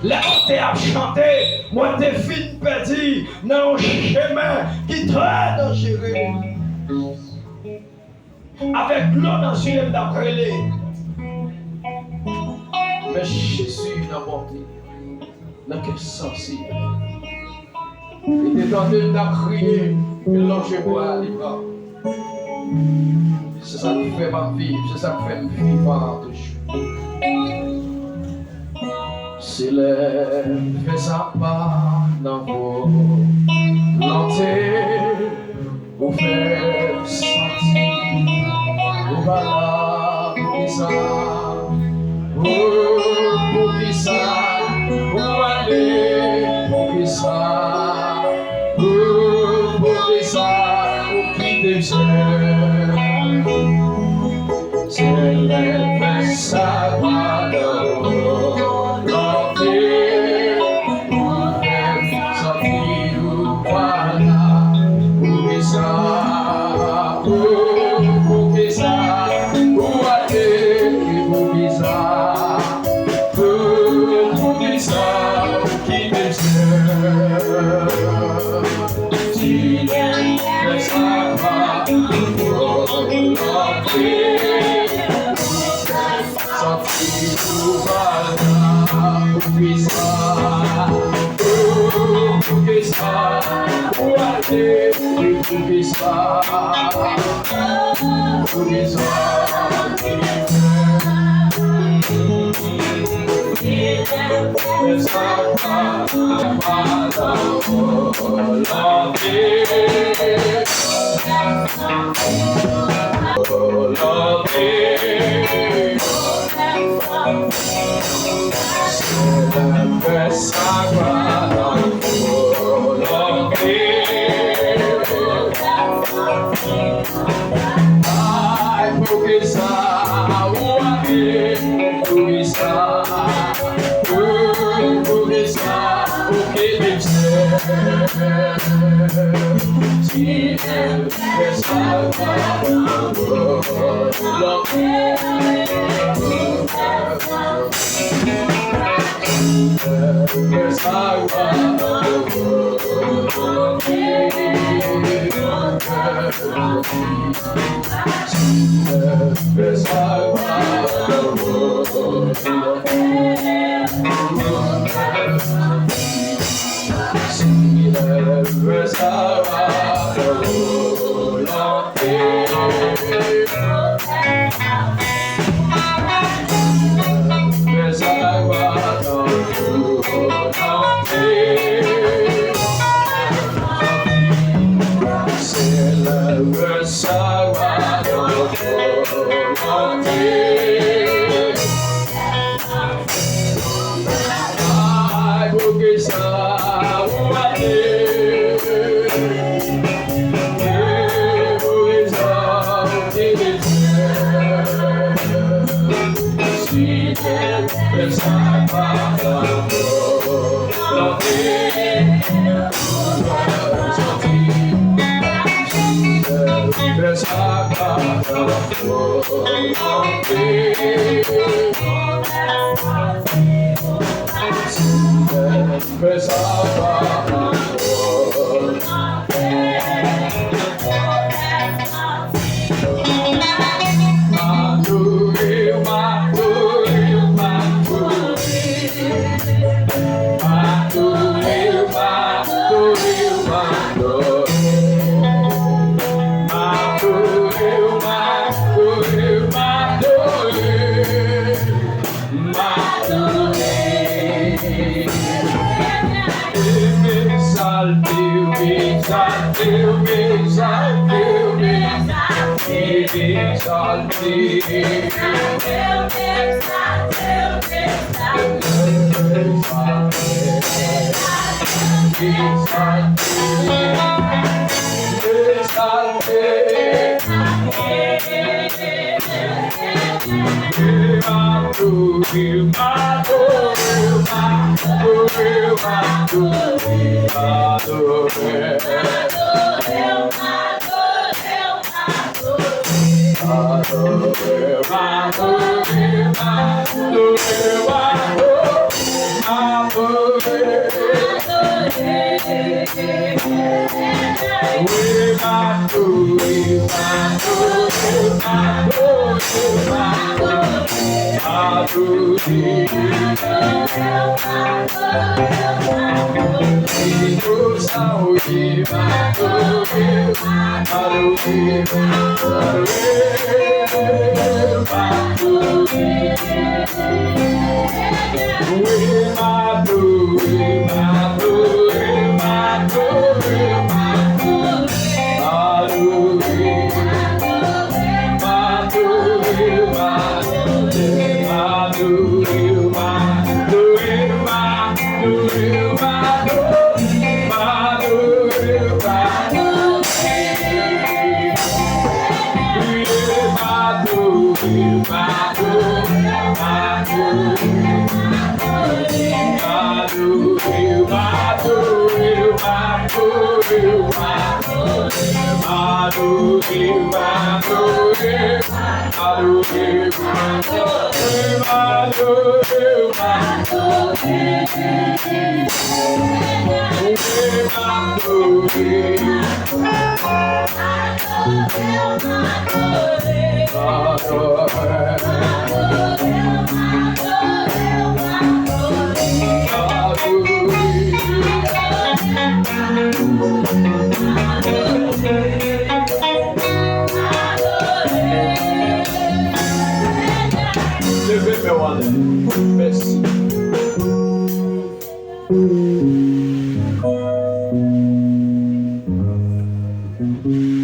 Là où t'es à chanter, moi t'es fin petit dans un chemin qui est très dangereux. Avec l'eau dans le yeux d'après les. Mais Jésus n'a pas dit, n'a que sensible. Il était en train de crier, et là je vois les bras. C'est ça qui fait ma vie, c'est ça qui fait me vivre toujours. Si les fait ça pas dans vos lentilles, vous faites sentir, vous voilà, pour qui ça, pour qui ça, vous allez, pour qui ça, pour qui ça, pour qui désire. Si les fait ça pas dans vos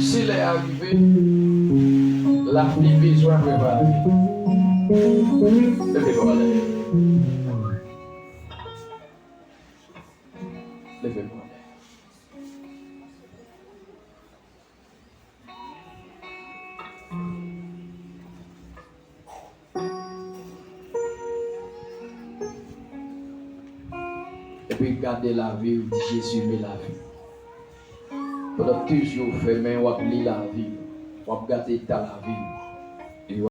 S'il est arrivé, la vie besoin de préparer. Levez-moi la main. Levez-moi la main. Et puis gardez la vie, Jésus met la vie. Pendant toujours fait main, on lit la vie, on regarde la vie.